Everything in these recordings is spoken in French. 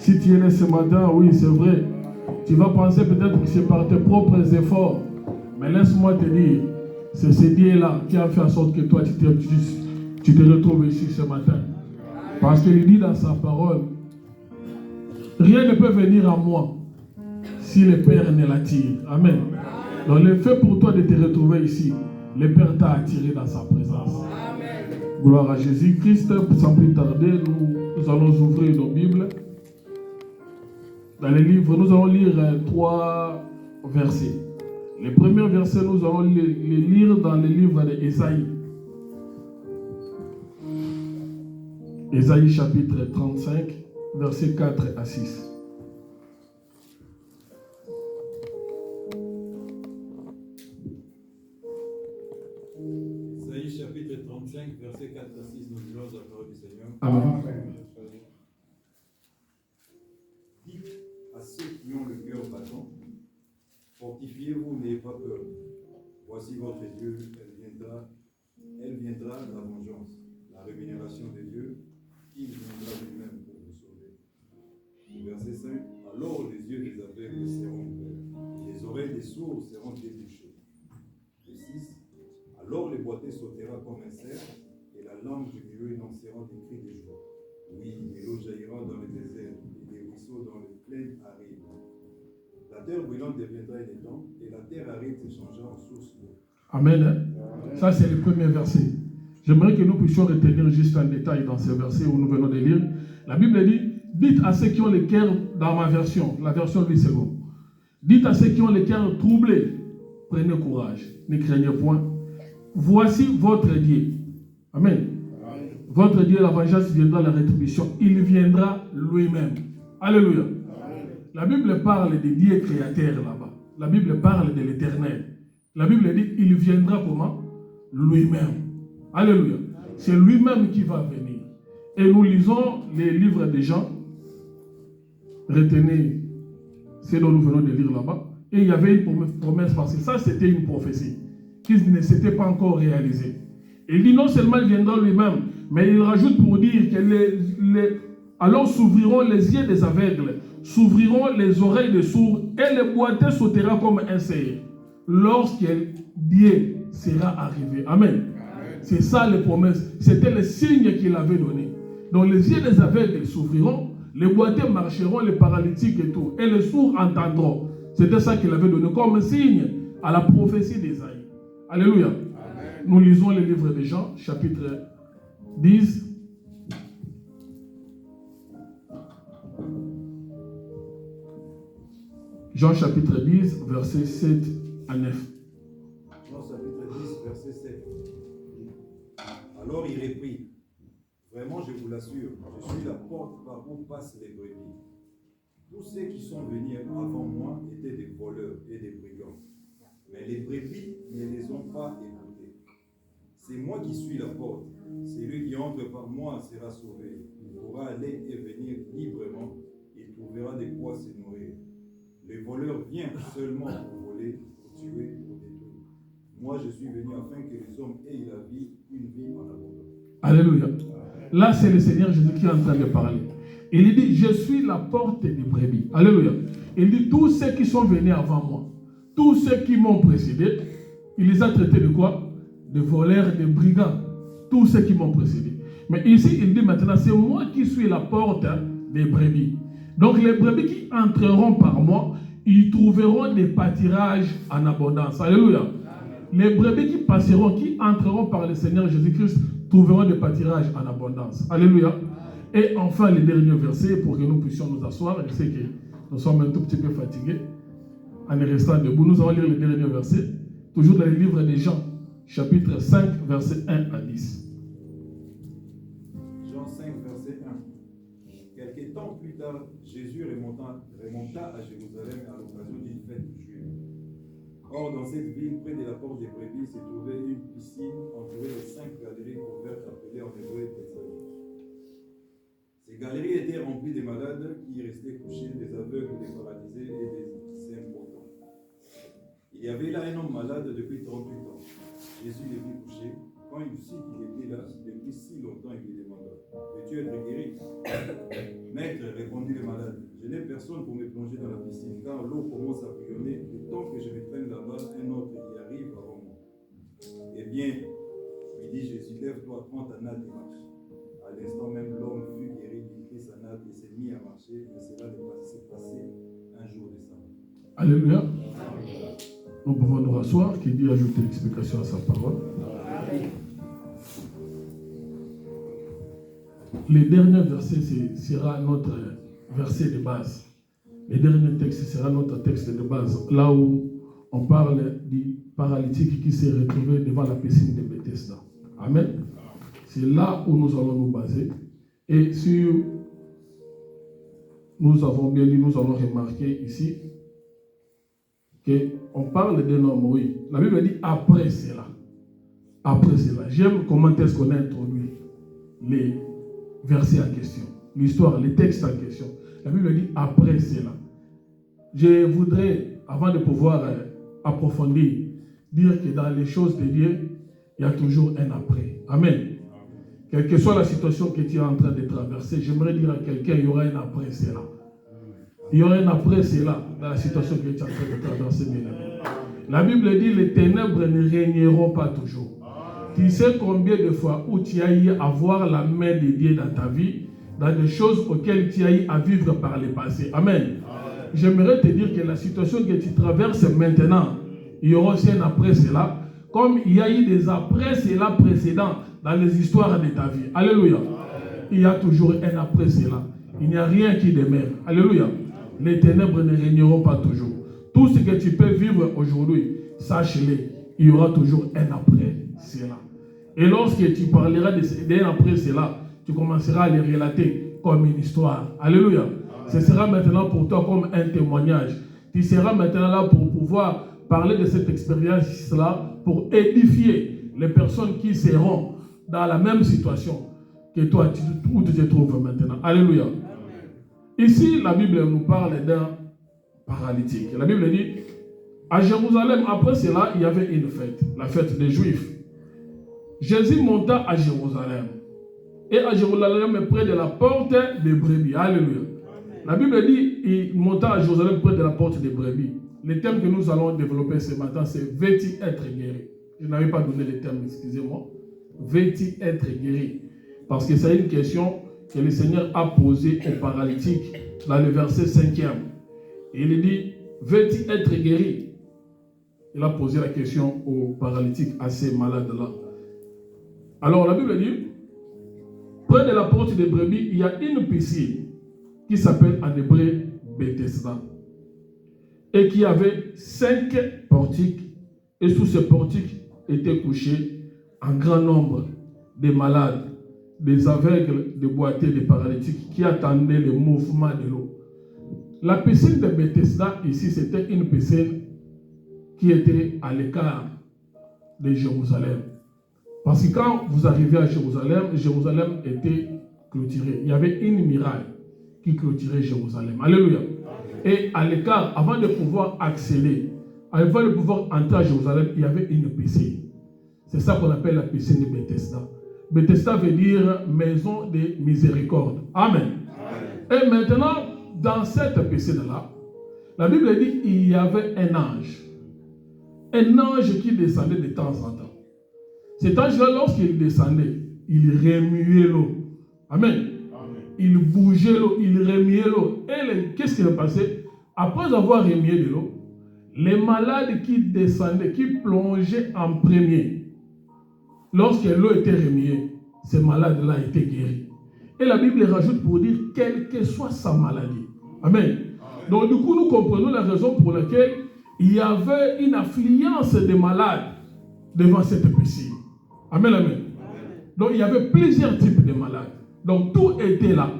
Si tu es là ce matin, oui, c'est vrai. Tu vas penser peut-être que c'est par tes propres efforts. Mais laisse-moi te dire, c'est ce Dieu-là qui a fait en sorte que toi, tu te retrouves ici ce matin. Parce qu'il dit dans sa parole, rien ne peut venir à moi si le Père ne l'attire. Amen. Donc le fait pour toi de te retrouver ici, le Père t'a attiré dans sa présence. Gloire à Jésus-Christ. Sans plus tarder, nous allons ouvrir nos Bibles. Dans les livres, nous allons lire 3 versets. Les premiers versets, nous allons les lire dans le livre d'Ésaïe. Ésaïe chapitre 35, versets 4 à 6. Ésaïe chapitre 35, versets 4 à 6, nous lisons la parole du Seigneur. Amen. Dites à ceux qui ont le cœur battant, fortifiez-vous, n'ayez pas peur. Voici votre Dieu, elle viendra la vengeance, la rémunération de Dieu, il viendra lui-même pour vous sauver. Verset 5, alors les yeux des aveugles seront ouverts, et les oreilles des sourds seront débouchées. Verset 6, alors les boiteux sautera comme un cerf, et la langue du milieu énoncera des cris de joie. Oui, et l'eau jaillira dans le désert, et des ruisseaux dans les plaines arides. La terre brûlante deviendra un étang, et la terre aride se changera en source d'eau. Amen. Ça, c'est le premier verset. J'aimerais que nous puissions retenir juste un détail dans ce verset où nous venons de lire. La Bible dit, dites à ceux qui ont le cœur, dans ma version, la version Louis II, dites à ceux qui ont le cœur troublé, prenez courage, ne craignez point. Voici votre Dieu. Amen. Votre Dieu, la vengeance viendra, la rétribution. Il viendra lui-même. Alléluia. La Bible parle de Dieu créateur là-bas. La Bible parle de l'éternel. La Bible dit, il viendra comment? Lui-même. Alléluia. C'est lui-même qui va venir. Et nous lisons les livres des gens. Retenez ce dont nous venons de lire là-bas. Et il y avait une promesse parce que ça, c'était une prophétie qui ne s'était pas encore réalisée. Il dit non seulement il viendra lui-même, mais il rajoute pour dire que alors s'ouvriront les yeux des aveugles, s'ouvriront les oreilles des sourds, et le boiteux sautera comme un cerf, lorsque Dieu sera arrivé. Amen. C'est ça les promesses. C'était le signe qu'il avait donné. Donc les yeux des aveugles s'ouvriront, les boiteux marcheront, les paralytiques et tout, et les sourds entendront. C'était ça qu'il avait donné comme signe à la prophétie d'Ésaïe. Alléluia. Amen. Nous lisons le livre de Jean, chapitre 10. Jean chapitre 10, versets 7 à 9. Jean chapitre 10, verset 7. Alors il reprit, vraiment je vous l'assure, je suis la porte par où passent les brebis. Tous ceux qui sont venus avant moi étaient des voleurs et des brigands. Mais les brebis ne les ont pas écoutés. C'est moi qui suis la porte. Celui qui entre par moi sera sauvé. Il pourra aller et venir librement. Il trouvera de quoi se nourrir. Le voleur vient seulement pour voler, pour tuer, pour détruire. Moi, je suis venu afin que les hommes aient la vie, une vie en abondance. Alléluia. Là, c'est le Seigneur Jésus qui est en train de parler. Il dit, je suis la porte des brebis. Alléluia. Il dit, tous ceux qui sont venus avant moi, tous ceux qui m'ont précédé, il les a traités de quoi? De voleurs, de brigands. Tous ceux qui m'ont précédé. Mais ici, il dit maintenant, c'est moi qui suis la porte des brebis. Donc les brebis qui entreront par moi, ils trouveront des pâtirages en abondance. Alléluia. Les brebis qui passeront, qui entreront par le Seigneur Jésus-Christ, trouveront des pâtirages en abondance. Alléluia. Et enfin, le dernier verset, pour que nous puissions nous asseoir. Je sais que nous sommes un tout petit peu fatigués. En restant debout, nous allons lire le dernier verset, toujours dans le livre des Jean, chapitre 5, verset 1 à 10. Jean 5, verset 1. Quelque temps plus tard, Jésus remonta à Jérusalem à l'occasion d'une fête juive. Or, dans cette ville, près de la porte des brebis, se trouvait une piscine entourée de 5 galeries couvertes, appelées en hébreu Bethsaïda. Ces galeries étaient remplies de malades qui y restaient couchés, des aveugles, des paralysés et des impotents. Il y avait là un homme malade depuis 38 ans. Jésus les vit couchés, quand il sait qu'il était là, depuis si longtemps, il lui demanda, veux-tu être guéri? Maître, répondit le malade, je n'ai personne pour me plonger dans la piscine, car l'eau commence à bouillonner, le temps que je me traîne là-bas, un autre y arrive avant moi. Eh bien, lui dit Jésus, lève-toi, prends ta natte et marche. À l'instant même, l'homme fut guéri, il prit sa natte et s'est mis à marcher, mais cela s'est passé un jour de sabbat. Alléluia. Nous pouvons nous rasseoir, qui dit ajouter l'explication à sa parole. Les derniers versets sera notre verset de base. Les derniers textes sera notre texte de base. Là où on parle du paralytique qui s'est retrouvé devant la piscine de Bethesda. Amen. C'est là où nous allons nous baser. Et si nous avons bien dit, nous allons remarquer ici qu'on parle d'un homme, oui. La Bible dit après cela. Après cela. J'aime comment est-ce qu'on a introduit les versets en question, l'histoire, les textes en question. La Bible dit après cela. Je voudrais, avant de pouvoir approfondir, dire que dans les choses de Dieu, il y a toujours un après. Amen. Quelle que soit la situation que tu es en train de traverser, j'aimerais dire à quelqu'un, il y aura un après cela. Il y aura un après cela dans la situation que tu es en train de traverser, bien aimé. La Bible dit, les ténèbres ne régneront pas toujours. Tu sais combien de fois où tu as eu à voir la main de Dieu dans ta vie, dans des choses auxquelles tu as eu à vivre par le passé. Amen. J'aimerais te dire que la situation que tu traverses maintenant, il y aura aussi un après cela, comme il y a eu des après cela précédents dans les histoires de ta vie. Alléluia. Il y a toujours un après cela. Il n'y a rien qui demeure. Alléluia. Les ténèbres ne régneront pas toujours. Tout ce que tu peux vivre aujourd'hui, sache-le, il y aura toujours un après cela. Et lorsque tu parleras d'un après cela, tu commenceras à les relater comme une histoire. Alléluia. Ce sera maintenant pour toi comme un témoignage. Tu seras maintenant là pour pouvoir parler de cette expérience-là, pour édifier les personnes qui seront dans la même situation que toi, où tu te trouves maintenant. Alléluia. Ici, la Bible nous parle d'un paralytique. La Bible dit, à Jérusalem, après cela, il y avait une fête, la fête des Juifs. Jésus monta à Jérusalem. Et à Jérusalem, près de la porte des brebis. Alléluia. La Bible dit, il monta à Jérusalem près de la porte des brebis. Le thème que nous allons développer ce matin, c'est « Veux-tu être guéri ?» Je n'avais pas donné le thème, excusez-moi. « Veux-tu être guéri ?» Parce que c'est une question que le Seigneur a posée au paralytique dans le verset 5e. Et il dit « Veux-tu être guéri ?» Il a posé la question au paralytique, à ces malades-là. Alors la Bible dit, près de la porte des brebis, il y a une piscine qui s'appelle en hébreu Bethesda. Et qui avait 5 portiques. Et sous ces portiques étaient couchés un grand nombre de malades, des aveugles, des boiteux, des paralytiques qui attendaient le mouvement de l'eau. La piscine de Bethesda, ici, c'était une piscine qui était à l'écart de Jérusalem. Parce que quand vous arrivez à Jérusalem, Jérusalem était clôturée. Il y avait une muraille qui clôturait Jérusalem. Alléluia. Et à l'écart, avant de pouvoir accéder, avant de pouvoir entrer à Jérusalem, il y avait une piscine. C'est ça qu'on appelle la piscine de Bethesda. Bethesda veut dire maison de miséricorde. Amen. Amen. Et maintenant, dans cette piscine-là, la Bible dit qu'il y avait un ange. Un ange qui descendait de temps en temps. Cet ange-là, lorsqu'il descendait, il remuait l'eau. Amen. Amen. Il bougeait l'eau, il remuait l'eau. Et qu'est-ce qui s'est passé? Après avoir remué de l'eau, les malades qui descendaient, qui plongeaient en premier, lorsque l'eau était remuée, ces malades-là étaient guéris. Et la Bible rajoute pour dire, quelle que soit sa maladie. Amen. Amen. Donc du coup, nous comprenons la raison pour laquelle il y avait une affluence de malades devant cette piscine. Amen, amen. Donc il y avait plusieurs types de malades. Donc tout était là.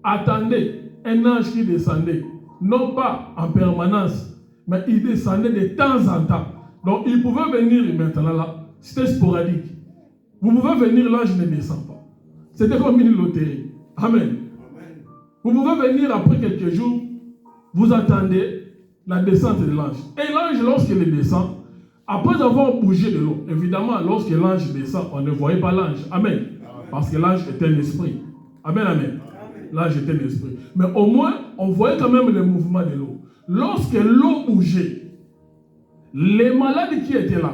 Attendez, un ange qui descendait, non pas en permanence, mais il descendait de temps en temps. Donc il pouvait venir maintenant là, c'était sporadique. Vous pouvez venir, l'ange ne descend pas. C'était comme une loterie. Amen. Vous pouvez venir après quelques jours, vous attendez la descente de l'ange. Et l'ange, lorsqu'il descend, Après avoir bougé de l'eau, évidemment, lorsque l'ange descend, on ne voyait pas l'ange. Amen. Parce que l'ange était un esprit. Amen, amen. L'ange était un esprit. Mais au moins, on voyait quand même le mouvement de l'eau. Lorsque l'eau bougeait, les malades qui étaient là,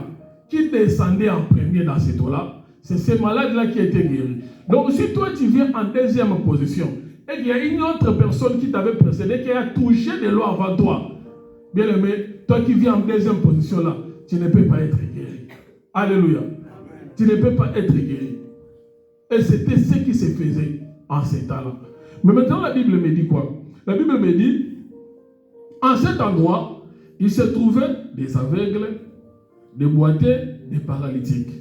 qui descendaient en premier dans cette eau-là, c'est ces malades-là qui étaient guéris. Donc, si toi, tu viens en deuxième position, et qu'il y a une autre personne qui t'avait précédé, qui a touché de l'eau avant toi, bien aimé, toi qui viens en deuxième position là, tu ne peux pas être guéri. Alléluia. Tu ne peux pas être guéri. Et c'était ce qui se faisait en ces temps-là. Mais maintenant, la Bible me dit quoi? La Bible me dit, en cet endroit, il se trouvait des aveugles, des boiteux, des paralytiques.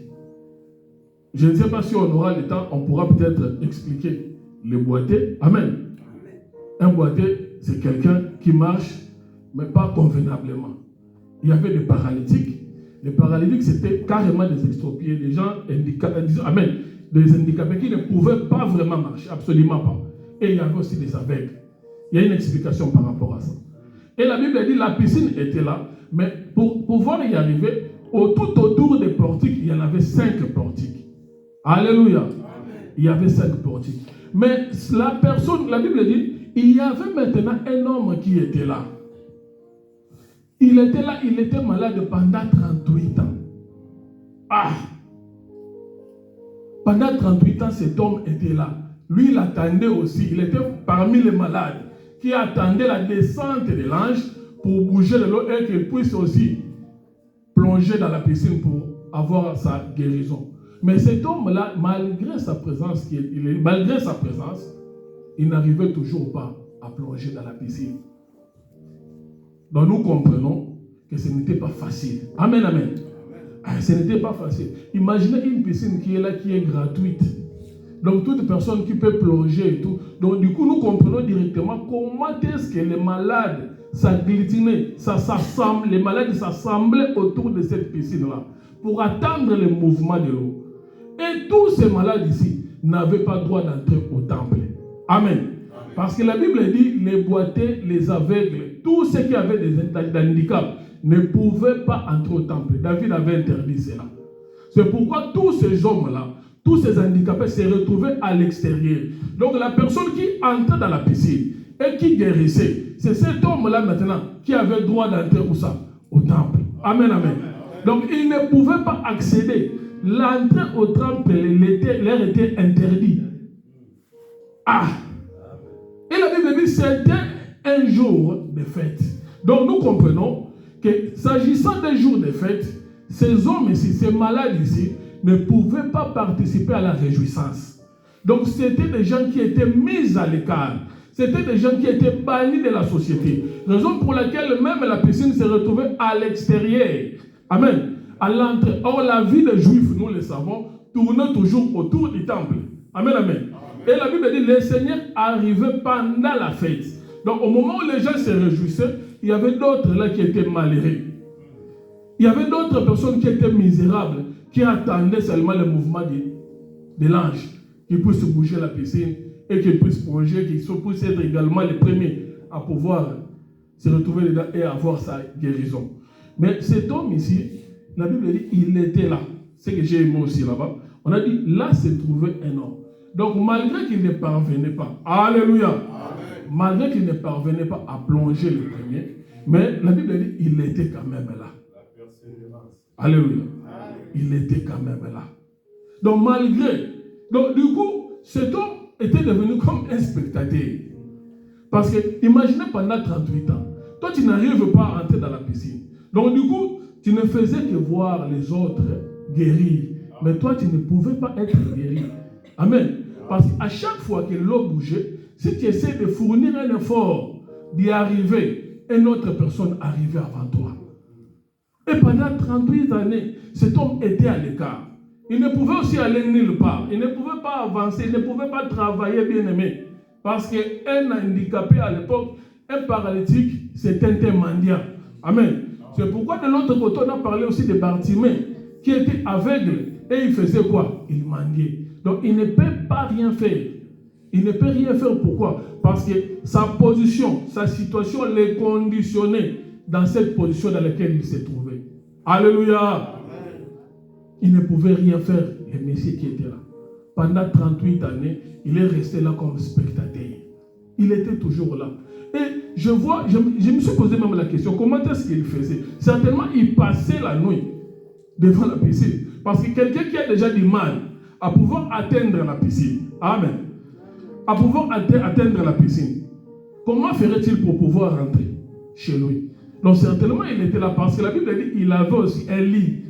Je ne sais pas si on aura le temps, on pourra peut-être expliquer les boiteux. Amen. Un boiteux, c'est quelqu'un qui marche, mais pas convenablement. Il y avait des paralytiques. Les paralytiques, c'était carrément des extropiés, des gens handicapés, amen, des handicapés qui ne pouvaient pas vraiment marcher, absolument pas. Et il y avait aussi des aveugles. Il y a une explication par rapport à ça. Et la Bible dit la piscine était là, mais pour pouvoir y arriver, tout autour des portiques, il y en avait 5 portiques. Alléluia. Amen. Il y avait 5 portiques. Mais la personne, la Bible dit, il y avait maintenant un homme qui était là. Il était là, il était malade pendant 38 ans. Ah! Pendant 38 ans, cet homme était là. Lui, il attendait aussi. Il était parmi les malades qui attendaient la descente de l'ange pour bouger de l'eau et qu'il puisse aussi plonger dans la piscine pour avoir sa guérison. Mais cet homme-là, malgré sa présence, il n'arrivait toujours pas à plonger dans la piscine. Donc nous comprenons que ce n'était pas facile. Amen, amen. Ce n'était pas facile. Imaginez une piscine qui est là, qui est gratuite. Donc toute personne qui peut plonger et tout. Donc du coup, nous comprenons directement comment est-ce que les malades s'agglutinaient, les malades s'assemblaient autour de cette piscine-là pour attendre le mouvement de l'eau. Et tous ces malades ici n'avaient pas droit d'entrer au temple. Amen. Parce que la Bible dit, les boiteux, les aveugles, tous ceux qui avaient des handicaps ne pouvaient pas entrer au temple. David avait interdit cela. C'est pourquoi tous ces hommes-là, tous ces handicapés se retrouvaient à l'extérieur. Donc la personne qui entrait dans la piscine et qui guérissait, c'est cet homme-là maintenant qui avait le droit d'entrer où ça? Au temple. Amen, amen. Donc il ne pouvait pas accéder. L'entrée au temple leur était interdit. Ah! Et la Bible dit c'était un jour de fête. Donc nous comprenons que s'agissant des jours de fête, ces hommes ici, ces malades ici, ne pouvaient pas participer à la réjouissance. Donc c'était des gens qui étaient mis à l'écart. C'était des gens qui étaient bannis de la société. Raison pour laquelle même la piscine se retrouvait à l'extérieur. Amen. À l'entrée. Or la vie des Juifs, nous le savons, tournait toujours autour du temple. Amen, amen. Et la Bible dit, le Seigneur arrivait pendant la fête. Donc au moment où les gens se réjouissaient, il y avait d'autres là qui étaient malheureux. Il y avait d'autres personnes qui étaient misérables, qui attendaient seulement le mouvement de l'ange, qui puisse bouger la piscine et qui puisse plonger, qui puisse être également les premiers à pouvoir se retrouver dedans et avoir sa guérison. Mais cet homme ici, la Bible dit, il était là. C'est ce que j'ai aimé aussi là-bas. On a dit, là se trouvait un homme. Donc, malgré qu'il ne parvenait pas, alléluia, amen. Malgré qu'il ne parvenait pas à plonger le premier, mais la Bible dit, il était quand même là. Alléluia. Il était quand même là. Donc, donc, du coup, cet homme était devenu comme un spectateur. Parce que, imaginez pendant 38 ans, toi, tu n'arrives pas à entrer dans la piscine. Donc, du coup, tu ne faisais que voir les autres guérir. Mais toi, tu ne pouvais pas être guéri. Amen. Parce qu'à chaque fois que l'eau bougeait, si tu essaies de fournir un effort, d'y arriver, une autre personne arrivait avant toi. Et pendant 38 années, cet homme était à l'écart. Il ne pouvait aussi aller nulle part. Il ne pouvait pas avancer. Il ne pouvait pas travailler, bien aimé. Parce qu'un handicapé à l'époque, un paralytique, c'était un mendiant. Amen. C'est pourquoi de l'autre côté, on a parlé aussi de Bartimée, qui était aveugle. Et il faisait quoi? Il mendiait. Donc il ne peut pas rien faire. Il ne peut rien faire. Pourquoi? Parce que sa position, sa situation les conditionnait dans cette position dans laquelle il se trouvait. Alléluia. Il ne pouvait rien faire, le Messie qui était là. Pendant 38 années, il est resté là comme spectateur. Il était toujours là. Et je me suis posé même la question, comment est-ce qu'il faisait? Certainement, il passait la nuit devant la piscine. Parce que quelqu'un qui a déjà du mal à pouvoir atteindre la piscine, amen, à pouvoir atteindre la piscine, comment ferait-il pour pouvoir rentrer chez lui? Donc certainement, il était là parce que la Bible dit qu'il avait aussi un lit.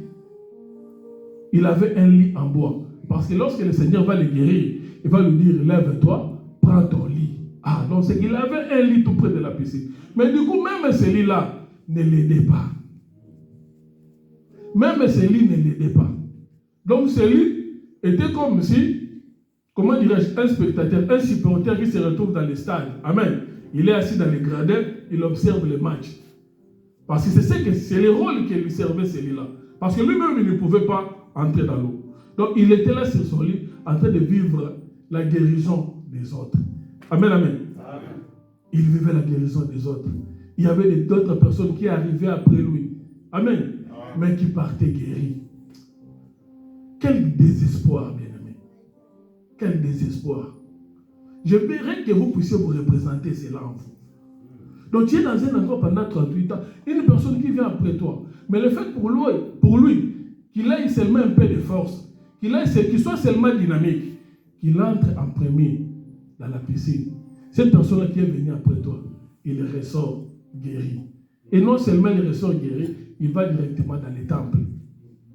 Il avait un lit en bois. Parce que lorsque le Seigneur va le guérir, il va lui dire, lève-toi, prends ton lit. Ah, donc c'est qu'il avait un lit tout près de la piscine. Mais du coup, même ce lit-là ne l'aidait pas. Même ce lit ne l'aidait pas. Donc ce lit était comme si, comment dirais-je, un spectateur, un supporter qui se retrouve dans le stade. Amen. Il est assis dans les gradins, il observe le match. Parce que c'est le rôle qui lui servait ce lit-là. Parce que lui-même, il ne pouvait pas entrer dans l'eau. Donc il était là sur son lit, en train de vivre la guérison des autres. Amen, amen. Amen. Il vivait la guérison des autres. Il y avait d'autres personnes qui arrivaient après lui. Amen. Amen. Mais qui partaient guéris. Quel désespoir, bien-aimé. Quel désespoir. Je voudrais que vous puissiez vous représenter cela en vous. Donc tu es dans un endroit pendant 38 ans, une personne qui vient après toi. Mais le fait pour lui qu'il ait seulement un peu de force, qu'il soit seulement dynamique, qu'il entre en premier dans la piscine. Cette personne qui est venue après toi, il ressort guéri. Et non seulement il ressort guéri, il va directement dans les temples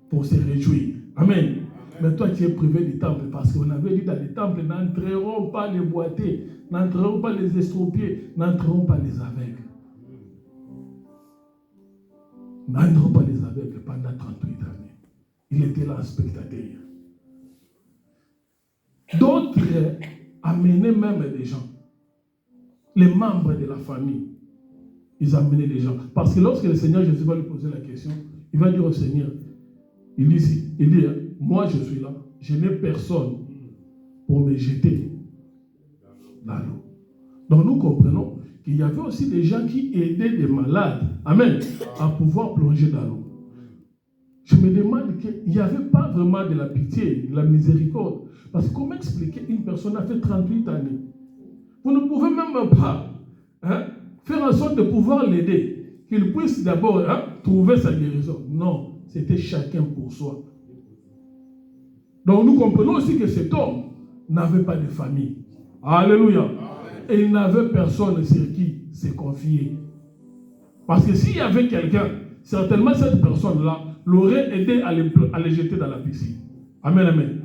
pour se réjouir. Amen. Mais toi, tu es privé du temple parce qu'on avait dit dans les temples, n'entreront pas les boités, n'entreront pas les estropiés, n'entreront pas les aveugles. N'entreront pas les aveugles pendant 38 années. Il était là en spectateur. D'autres amenaient même des gens. Les membres de la famille, ils amenaient des gens. Parce que lorsque le Seigneur Jésus va lui poser la question, il va dire au Seigneur, il dit, moi je suis là, je n'ai personne pour me jeter dans l'eau. Donc nous comprenons qu'il y avait aussi des gens qui aidaient des malades, amen, à pouvoir plonger dans l'eau. Je me demande qu'il n'y avait pas vraiment de la pitié, de la miséricorde. Parce que comment expliquer une personne a fait 38 années? Vous ne pouvez même pas faire en sorte de pouvoir l'aider, qu'il puisse d'abord trouver sa guérison. Non, c'était chacun pour soi. Donc nous comprenons aussi que cet homme n'avait pas de famille. Alléluia. Et il n'avait personne sur qui se confier. Parce que s'il y avait quelqu'un, certainement cette personne-là l'aurait aidé à les jeter dans la piscine. Amen, amen.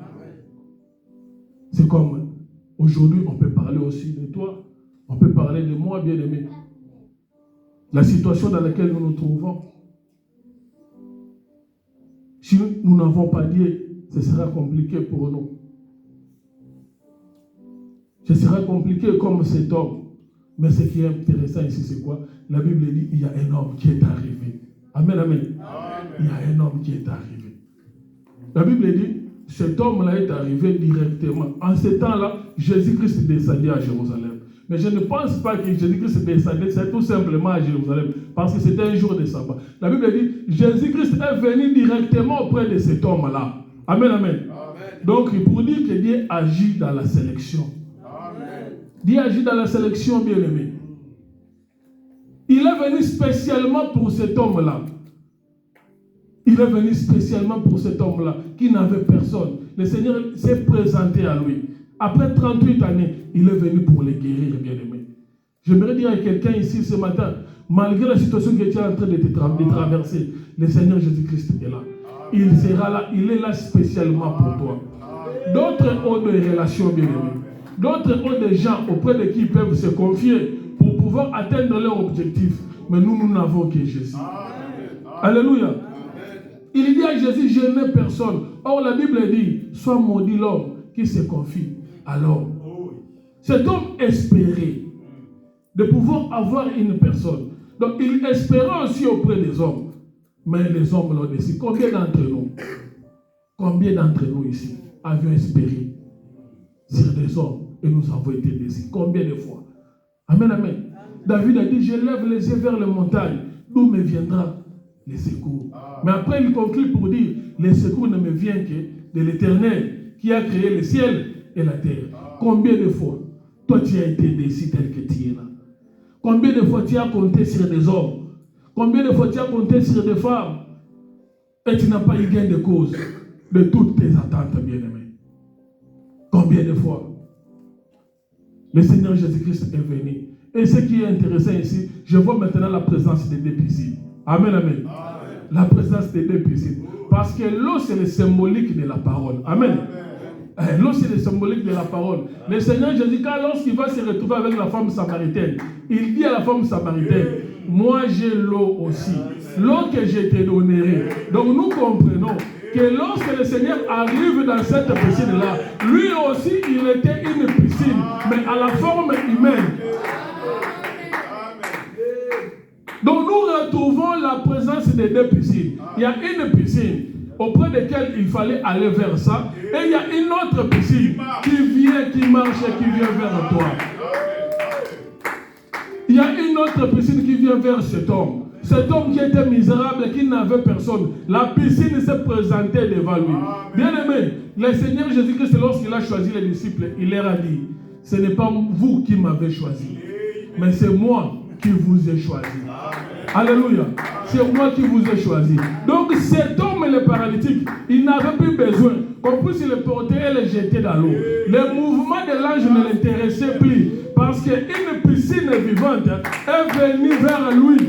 C'est comme aujourd'hui, on peut parler aussi de toi. On peut parler de moi, bien-aimé. La situation dans laquelle nous nous trouvons. Si nous n'avons pas Dieu, ce sera compliqué pour nous. Ce sera compliqué comme cet homme. Mais ce qui est intéressant ici, c'est quoi? La Bible dit il y a un homme qui est arrivé. Amen, amen. Il y a un homme qui est arrivé. La Bible dit cet homme-là est arrivé directement. En ce temps-là, Jésus-Christ descendait à Jérusalem. Mais je ne pense pas que Jésus-Christ descendait, c'est tout simplement à Jérusalem, parce que c'était un jour de sabbat. La Bible dit Jésus-Christ est venu directement auprès de cet homme-là. Amen, amen. Donc, pour dire que Dieu agit dans la sélection. Dieu agit dans la sélection, bien-aimé. Il est venu spécialement pour cet homme-là. Il est venu spécialement pour cet homme-là qui n'avait personne. Le Seigneur s'est présenté à lui. Après 38 années, il est venu pour le guérir, bien-aimé. J'aimerais dire à quelqu'un ici ce matin, malgré la situation que tu es en train de traverser, le Seigneur Jésus-Christ est là. Il sera là, il est là spécialement pour toi. D'autres ont des relations, bien-aimées. D'autres ont des gens auprès de qui ils peuvent se confier pour pouvoir atteindre leur objectif. Mais nous n'avons que Jésus. Alléluia. Il dit à Jésus, je n'ai personne. Or, la Bible dit, soit maudit l'homme qui se confie à l'homme. Cet homme espérait de pouvoir avoir une personne. Donc, il espérait aussi auprès des hommes. Mais les hommes l'ont décidé. Combien d'entre nous ici avions espéré sur des hommes et nous avons été déçus? Combien de fois? Amen, amen. David a dit, je lève les yeux vers les montagnes. D'où me viendra les secours. Mais après, il conclut pour dire, les secours ne me viennent que de l'Éternel qui a créé le ciel et la terre. Combien de fois, toi, tu as été déçu tel que tu es là? Combien de fois tu as compté sur des hommes? Combien de fois tu as compté sur des femmes? Et tu n'as pas eu gain de cause de toutes tes attentes, bien-aimés. Combien de fois? Le Seigneur Jésus-Christ est venu. Et ce qui est intéressant ici, je vois maintenant la présence des deux piscines. Amen, amen. La présence des deux piscines. Parce que l'eau, c'est le symbolique de la parole. Amen. L'eau, c'est le symbolique de la parole. Le Seigneur Jésus, lorsqu'il va se retrouver avec la femme samaritaine, il dit à la femme samaritaine, moi j'ai l'eau aussi. L'eau que je te donnerai. Donc nous comprenons que lorsque le Seigneur arrive dans cette piscine-là, lui aussi, il était une piscine, mais à la forme humaine. Donc nous retrouvons la présence des deux piscines. Il y a une piscine auprès de laquelle il fallait aller vers ça, et il y a une autre piscine qui marche et qui vient vers toi. Il y a une autre piscine qui vient vers cet homme. Cet homme qui était misérable, qui n'avait personne. La piscine s'est présentée devant lui. Bien aimé, le Seigneur Jésus-Christ, lorsqu'il a choisi les disciples, il leur a dit, ce n'est pas vous qui m'avez choisi, mais c'est moi qui vous ai choisi. Alléluia. C'est moi qui vous ai choisi. Donc cet homme, le paralytique, il n'avait plus besoin qu'on puisse le porter et le jeter dans l'eau. Le mouvement de l'ange ne l'intéressait plus parce qu'une piscine vivante est venue vers lui.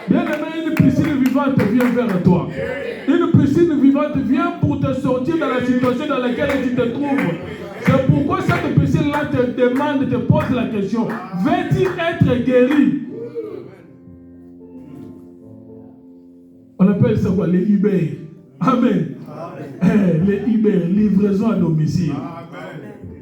Bien aimé, une piscine vivante vient vers toi. Une piscine vivante vient pour te sortir dans la situation dans laquelle tu te trouves. C'est pourquoi cette piscine-là te demande, te pose la question, veux-tu être guéri? On appelle ça quoi? Les Uber. Amen. Les Uber, livraison à domicile.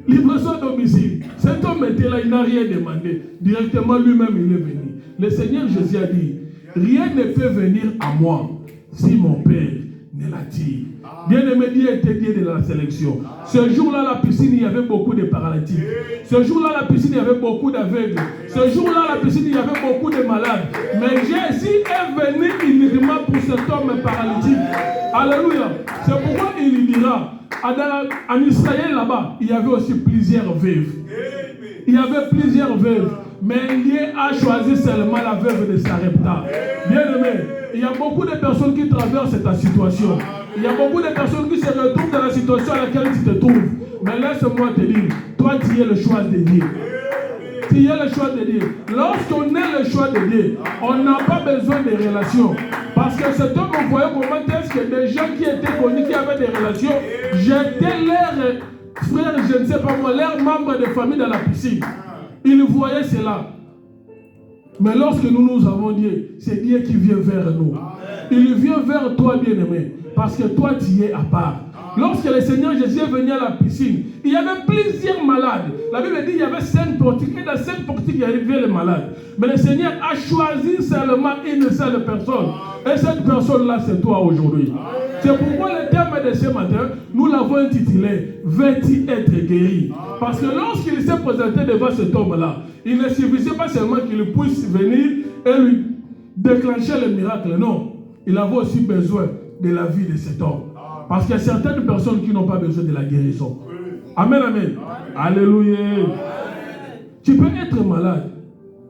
Livraison à domicile. Cet homme était là, il n'a rien demandé. Directement lui-même, il est venu. Le Seigneur Jésus a dit, rien ne peut venir à moi si mon Père ne l'attire. Bien-aimé, Dieu était Dieu de la sélection. Ce jour-là, la piscine, il y avait beaucoup de paralytiques. Ce jour-là, la piscine, il y avait beaucoup d'aveugles. Ce jour-là, la piscine, il y avait beaucoup de malades. Mais Jésus est venu uniquement pour cet homme paralytique. Alléluia. C'est pourquoi il dira, en Israël là-bas, il y avait aussi plusieurs veuves. Il y avait plusieurs veuves. Mais Dieu a choisi seulement la veuve de Sarepta. Bien-aimé, il y a beaucoup de personnes qui traversent cette situation. Il y a beaucoup de personnes qui se retrouvent dans la situation à laquelle tu te trouves. Mais laisse-moi te dire, toi tu es le choix de Dieu. Tu es le choix de Dieu. Lorsqu'on est le choix de Dieu, on n'a pas besoin de relations. Parce que cet homme, on voyait comment est-ce que des gens qui étaient connus, qui avaient des relations, jetaient leurs frères, je ne sais pas moi, leurs membres de famille dans la piscine. Ils voyaient cela. Mais lorsque nous avons Dieu, c'est Dieu qui vient vers nous. Il vient vers toi, bien-aimé, parce que toi, tu es à part. Lorsque le Seigneur Jésus est venu à la piscine, il y avait plusieurs malades. La Bible dit qu'il y avait 5 portiques, et dans 5 portiques, il y avait les malades. Mais le Seigneur a choisi seulement une seule personne. Et cette personne-là, c'est toi aujourd'hui. C'est pourquoi le thème de ce matin, nous l'avons intitulé « Veux-tu être guéri ?» Parce que lorsqu'il s'est présenté devant cet homme-là, il ne suffisait pas seulement qu'il puisse venir et lui déclencher le miracle. Non, il avait aussi besoin de la vie de cet homme. Parce qu'il y a certaines personnes qui n'ont pas besoin de la guérison. Amen, amen. Alléluia. Tu peux être malade,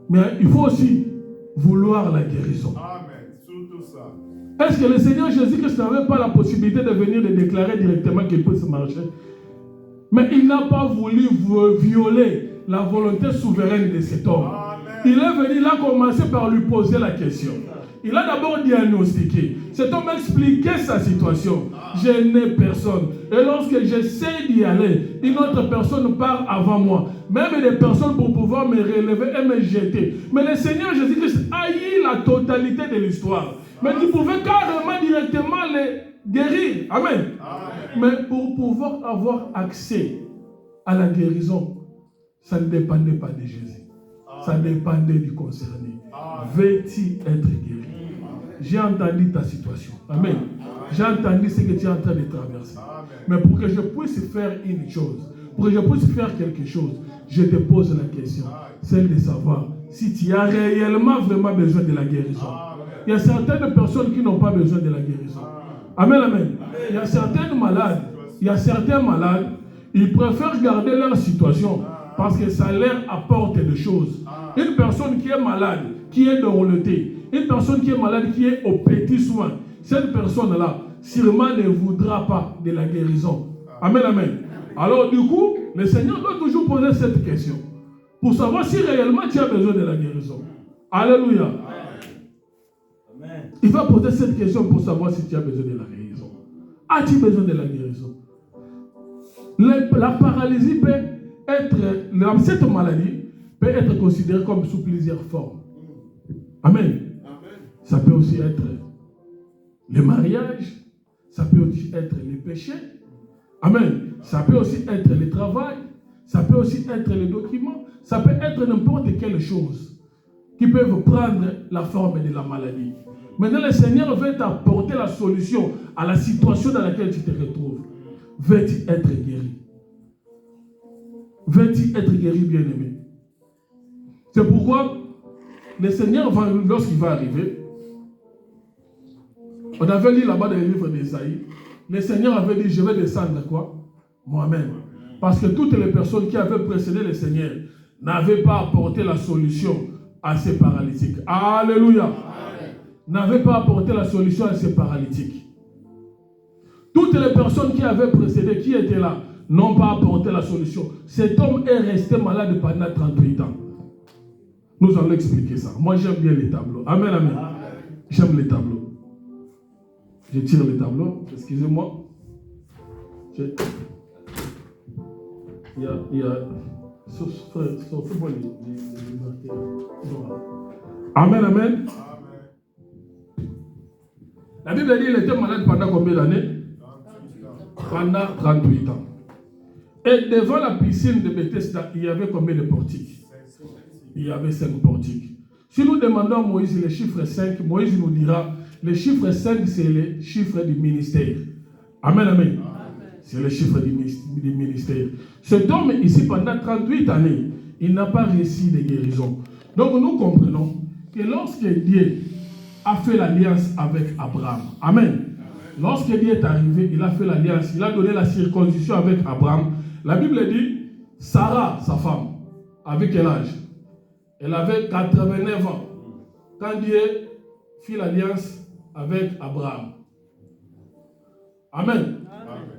mais il faut aussi vouloir la guérison. Est-ce que le Seigneur Jésus-Christ n'avait pas la possibilité de venir et déclarer directement qu'il peut se marcher? Mais il n'a pas voulu violer la volonté souveraine de cet homme. Il est venu, il a commencé par lui poser la question. Il a d'abord diagnostiqué. Cet homme a expliqué sa situation. Je n'ai personne. Et lorsque j'essaie d'y aller, une autre personne part avant moi. Même des personnes pour pouvoir me relever et me jeter. Mais le Seigneur Jésus-Christ a eu la totalité de l'histoire. Mais tu pouvais carrément directement les guérir. Amen. Mais pour pouvoir avoir accès à la guérison, ça ne dépendait pas de Jésus. Ça dépendait du concerné. Veux-tu être guéri? J'ai entendu ta situation. Amen. J'ai entendu ce que tu es en train de traverser. Mais pour que je puisse faire une chose, pour que je puisse faire quelque chose, je te pose la question, celle de savoir si tu as réellement vraiment besoin de la guérison. Il y a certaines personnes qui n'ont pas besoin de la guérison. Amen, amen. Il y a certaines malades, il y a certains malades, ils préfèrent garder leur situation parce que ça leur apporte des choses. Une personne qui est malade, qui est dorlotée, une personne qui est malade, qui est au petit soin, cette personne-là, sûrement ne voudra pas de la guérison. Amen, amen. Alors du coup, le Seigneur doit toujours poser cette question pour savoir si réellement tu as besoin de la guérison. Alléluia. Amen. Il va poser cette question pour savoir si tu as besoin de la guérison. As-tu besoin de la guérison? La paralysie peut être, cette maladie peut être considérée comme sous plusieurs formes. Amen. Ça peut aussi être le mariage, ça peut aussi être les péchés. Amen. Ça peut aussi être le travail, ça peut aussi être les documents, ça peut être n'importe quelle chose qui peuvent prendre la forme de la maladie. Maintenant, le Seigneur veut t'apporter la solution à la situation dans laquelle tu te retrouves. Veux-tu être guéri? Veux-tu être guéri, bien-aimé? C'est pourquoi le Seigneur, lorsqu'il va arriver, on avait lu là-bas dans le livre d'Ésaïe, le Seigneur avait dit, je vais descendre quoi? Moi-même. Parce que toutes les personnes qui avaient précédé le Seigneur n'avaient pas apporté la solution à ces paralytiques. Alléluia. N'avaient pas apporté la solution à ces paralytiques. Toutes les personnes qui avaient précédé, qui étaient là, n'ont pas apporté la solution. Cet homme est resté malade pendant 38 ans. Nous allons expliquer ça. Moi, j'aime bien les tableaux. Amen, amen. J'aime les tableaux. Je tire les tableaux. Excusez-moi. Il y a Amen, amen. La Bible dit qu'il était malade pendant combien d'années? Pendant 38 ans. Et devant la piscine de Bethesda, il y avait combien de portiques? Il y avait 5 portiques. Si nous demandons à Moïse le chiffre 5, Moïse nous dira, le chiffre 5 c'est le chiffre du ministère. Amen, amen. C'est le chiffre du ministère. Cet homme ici, pendant 38 années, il n'a pas réussi de guérison. Donc nous comprenons que lorsque Dieu a fait l'alliance avec Abraham, amen. Lorsque Dieu est arrivé, il a fait l'alliance, il a donné la circoncision avec Abraham. La Bible dit, Sarah, sa femme, avec quel âge? Elle avait 89 ans. Quand Dieu fit l'alliance avec Abraham. Amen.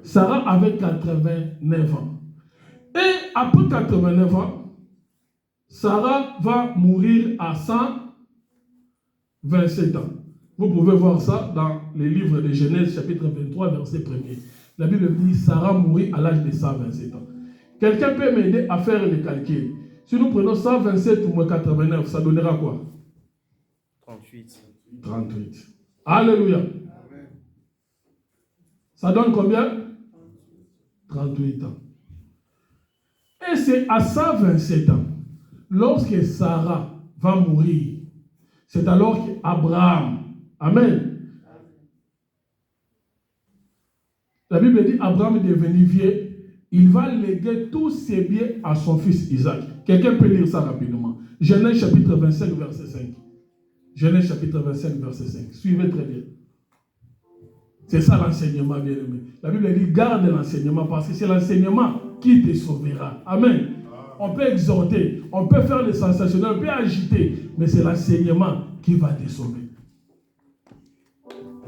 Sarah avait 89 ans. Et après 89 ans, Sarah va mourir à 127 ans. Vous pouvez voir ça dans les livres de Genèse, chapitre 23, verset 1er. La Bible dit Sarah mourit à l'âge de 127 ans. Quelqu'un peut m'aider à faire le calcul. Si nous prenons 127 moins 89, ça donnera quoi? 38. Alléluia. Ça donne combien? 38 ans. Et c'est à 127 ans, lorsque Sarah va mourir, c'est alors qu'Abraham, amen. La Bible dit Abraham est devenu vieux, il va léguer tous ses biens à son fils Isaac. Quelqu'un peut lire ça rapidement. Genèse chapitre 25, verset 5. Genèse chapitre 25, verset 5. Suivez très bien. C'est ça l'enseignement, bien aimé. La Bible dit garde l'enseignement parce que c'est l'enseignement qui te sauvera. Amen. On peut exhorter, on peut faire les sensationnels, on peut agiter, mais c'est l'enseignement qui va te sauver.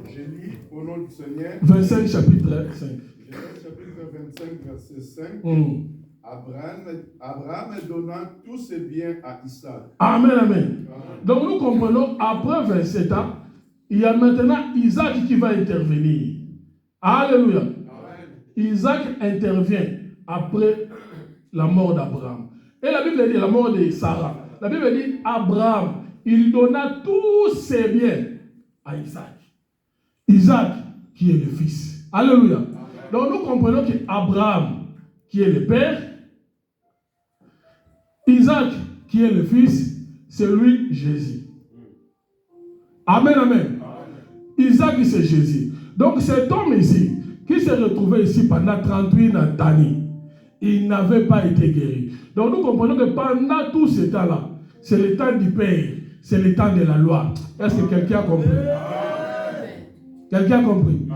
Je lis au nom du Seigneur. 25 chapitre 5. Genèse chapitre 25, verset 5. Abraham donna tous ses biens à Isaac. Amen, amen. Donc nous comprenons, après 27 ans, il y a maintenant Isaac qui va intervenir. Alléluia. Amen. Isaac intervient après la mort d'Abraham. Et la Bible dit la mort de Sarah. La Bible dit Abraham, il donna tous ses biens à Isaac. Isaac qui est le fils. Alléluia. Amen. Donc nous comprenons qu'Abraham qui est le père, Isaac qui est le fils, c'est lui Jésus. Amen, amen. Isaac c'est Jésus. Donc cet homme ici, qui s'est retrouvé ici pendant 38 années, il n'avait pas été guéri. Donc nous comprenons que pendant tout ce temps-là, c'est le temps du Père c'est le temps de la loi. Est-ce que quelqu'un a compris? Quelqu'un a compris?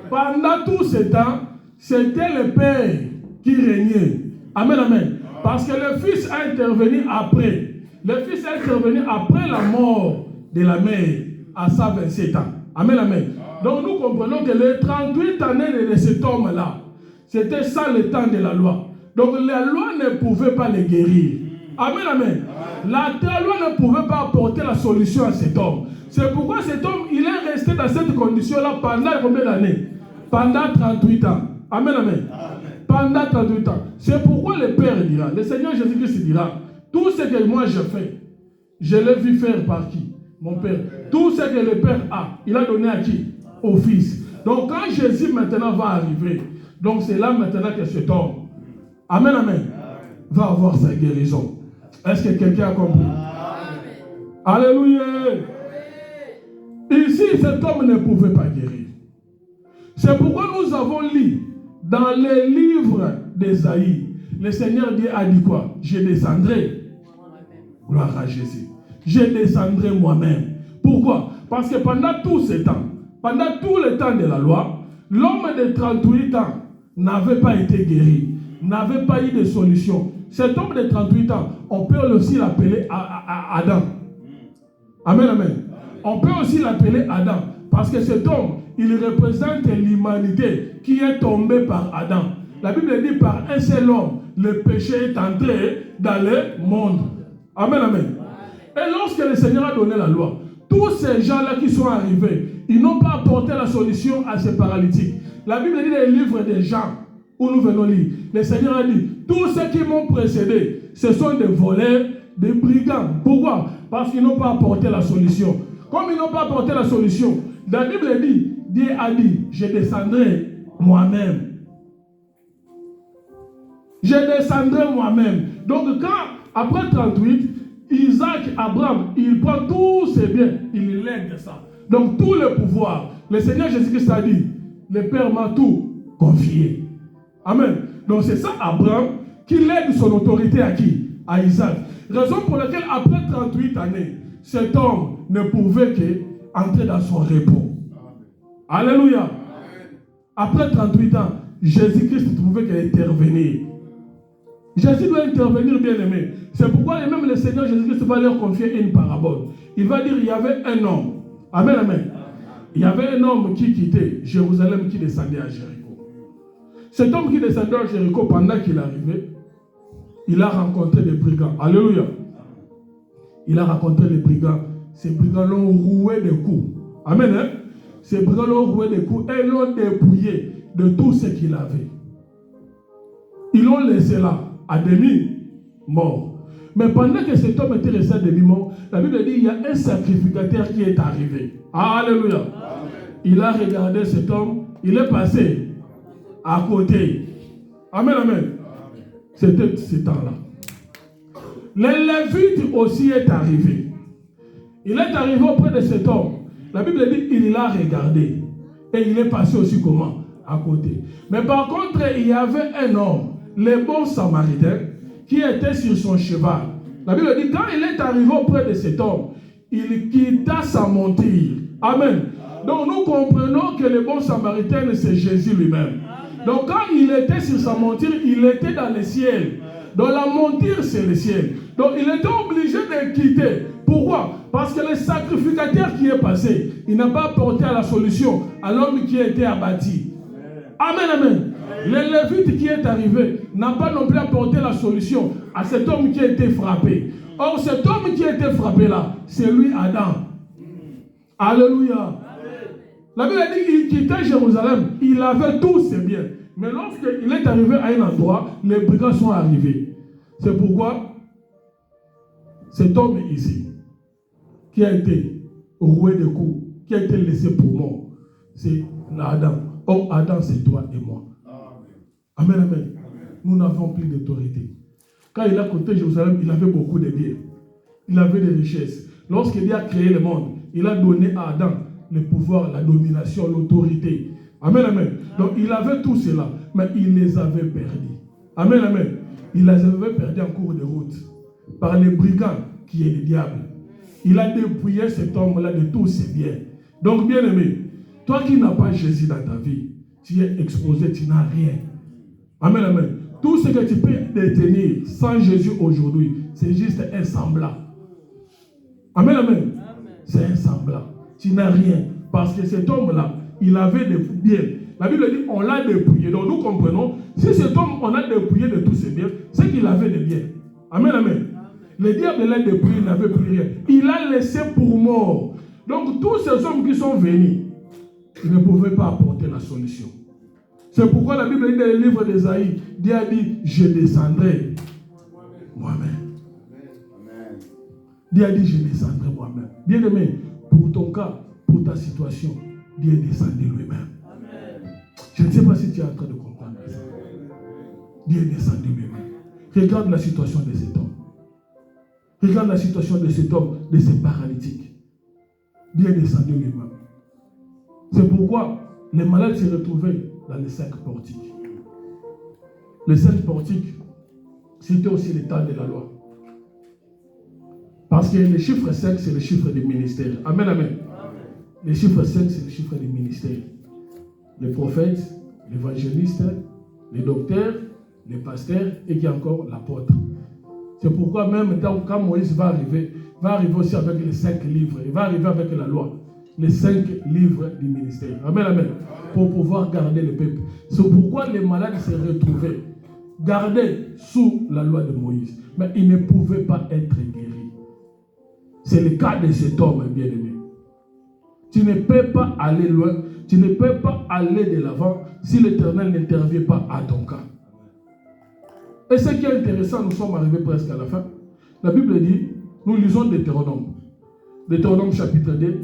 Pendant tout ce temps, c'était le Père qui régnait. Amen, amen. Parce que le Fils a intervenu après. Le Fils est intervenu après la mort de la mère à 127 ans. Amen, amen. Donc nous comprenons que les 38 années de cet homme-là, c'était ça le temps de la loi. Donc la loi ne pouvait pas le guérir. Amen, amen. La loi ne pouvait pas apporter la solution à cet homme. C'est pourquoi cet homme, il est resté dans cette condition-là pendant combien d'années? Pendant 38 ans. Amen, amen. Pendant 38 ans. C'est pourquoi le Père dira, le Seigneur Jésus-Christ dira, tout ce que moi je fais, je l'ai vu faire par qui? Mon Père. Tout ce que le Père a, il a donné à qui? Au Fils. Donc quand Jésus maintenant va arriver, donc c'est là maintenant que cet homme, amen, amen, va avoir sa guérison. Est-ce que quelqu'un a compris? Alléluia. Ici, cet homme ne pouvait pas guérir. C'est pourquoi nous avons lu dans les livres d'Ésaïe, le Seigneur a dit quoi? Je descendrai. Gloire à Jésus. Je descendrai moi-même. Pourquoi? Parce que pendant tout ce temps, pendant tout le temps de la loi, l'homme de 38 ans n'avait pas été guéri, n'avait pas eu de solution. Cet homme de 38 ans, on peut aussi l'appeler Adam. Amen, amen. On peut aussi l'appeler Adam. Parce que cet homme, il représente l'humanité qui est tombée par Adam. La Bible dit par un seul homme, le péché est entré dans le monde. Amen, amen. Et lorsque le Seigneur a donné la loi, tous ces gens-là qui sont arrivés, ils n'ont pas apporté la solution à ces paralytiques. La Bible dit dans les livres des gens où nous venons lire, le Seigneur a dit, tous ceux qui m'ont précédé, ce sont des voleurs, des brigands. Pourquoi? Parce qu'ils n'ont pas apporté la solution. Comme ils n'ont pas apporté la solution, la Bible dit, Dieu a dit, je descendrai moi-même. Je descendrai moi-même. Donc quand, après 38, Isaac, Abraham, il prend tous ses biens, il lègue ça. Donc tout le pouvoir, le Seigneur Jésus-Christ a dit, le Père m'a tout confié. Amen. Donc c'est ça Abraham qui lègue son autorité à qui? À Isaac. Raison pour laquelle après 38 années, cet homme ne pouvait qu'entrer dans son repos. Alléluia. Après 38 ans, Jésus-Christ ne pouvait qu'intervenir. Jésus doit intervenir, bien aimé. C'est pourquoi même le Seigneur Jésus-Christ va leur confier une parabole. Il va dire, il y avait un homme. Amen, amen. Il y avait un homme qui quittait Jérusalem, qui descendait à Jéricho. Cet homme qui descendait à Jéricho, pendant qu'il arrivait, il a rencontré des brigands. Alléluia. Il a rencontré les brigands. Ces brigands l'ont roué de coups. Amen, hein? Ces brigands l'ont roué de coups et l'ont dépouillé de tout ce qu'il avait. Ils l'ont laissé là, à demi-mort. Mais pendant que cet homme était resté à demi-mort, la Bible dit qu'il y a un sacrificateur qui est arrivé. Alléluia. Amen. Il a regardé cet homme, il est passé à côté. Amen, amen. C'était ce temps-là. Le Lévite aussi est arrivé. Il est arrivé auprès de cet homme. La Bible dit qu'il l'a regardé. Et il est passé aussi comment? À côté. Mais par contre, il y avait un homme, le bon Samaritain, qui était sur son cheval. La Bible dit, quand il est arrivé auprès de cet homme, il quitta sa monture. Amen. Donc nous comprenons que le bon Samaritain, c'est Jésus lui-même. Donc quand il était sur sa monture, il était dans le ciel. Donc la monture, c'est le ciel. Donc il était obligé de quitter. Pourquoi? Parce que le sacrificateur qui est passé, il n'a pas apporté à la solution à l'homme qui a été abattu. Amen, amen. Le Lévite qui est arrivé n'a pas non plus apporté la solution à cet homme qui a été frappé. Or, cet homme qui a été frappé là, c'est lui Adam. Alléluia. La Bible dit qu'il quittait Jérusalem, il avait tous ses biens. Mais lorsqu'il est arrivé à un endroit, les brigands sont arrivés. C'est pourquoi cet homme ici, qui a été roué de coups, qui a été laissé pour mort, c'est Adam. Oh, Adam, c'est toi et moi. Amen, amen. Amen. Nous n'avons plus d'autorité. Quand il a quitté Jérusalem, il avait beaucoup de biens. Il avait des richesses. Lorsqu'il a créé le monde, il a donné à Adam le pouvoir, la domination, l'autorité. Amen, amen. Donc il avait tout cela, mais il les avait perdus. Amen, amen. Il les avait perdus en cours de route par les brigands qui est le diable. il a dépouillé cet homme-là de tous ses biens. Donc, bien aimé, toi qui n'as pas Jésus dans ta vie, tu es exposé, tu n'as rien. Amen, amen. Tout ce que tu peux détenir sans Jésus aujourd'hui, c'est juste un semblant. Amen, amen. C'est un semblant. Tu n'as rien. Parce que cet homme-là, il avait des biens. La Bible dit, on l'a dépouillé. Donc nous comprenons, si cet homme, on a dépouillé de tous ses biens, c'est qu'il avait des biens. Amen, amen. Le diable l'a dépouillé, il n'avait plus rien. Il a laissé pour mort. Donc tous ces hommes qui sont venus, ils ne pouvaient pas apporter la solution. C'est pourquoi la Bible dit dans le livre d'Ésaïe, Dieu a dit, je descendrai moi-même. Dieu a dit, je descendrai moi-même. Bien aimé, pour ton cas, pour ta situation, Dieu est descendu lui-même. Je ne sais pas si tu es en train de comprendre ça. Dieu est descendu lui-même. Regarde la situation de cet homme. Regarde la situation de cet homme, de ces paralytiques. Dieu est descendu lui-même. C'est pourquoi les malades se retrouvaient dans les 5 portiques. Les 5 portiques, c'était aussi le temps de la loi. Parce que le chiffre 5, c'est le chiffre du ministère. Amen, amen. Le chiffre 5, c'est le chiffre du ministère. Les prophètes, l'évangéliste, les docteurs, les pasteurs et qui encore l'apôtre. C'est pourquoi même quand Moïse va arriver aussi avec les 5 livres. Il va arriver avec la loi. Les 5 livres du ministère. Amen, amen. Pour pouvoir garder le peuple. C'est pourquoi les malades se retrouvaient gardés sous la loi de Moïse. Mais ils ne pouvaient pas être guéris. C'est le cas de cet homme, bien-aimé. Tu ne peux pas aller loin. Tu ne peux pas aller de l'avant si l'Éternel n'intervient pas à ton cas. Et ce qui est intéressant, nous sommes arrivés presque à la fin. La Bible dit, nous lisons Deutéronome. Deutéronome chapitre 2,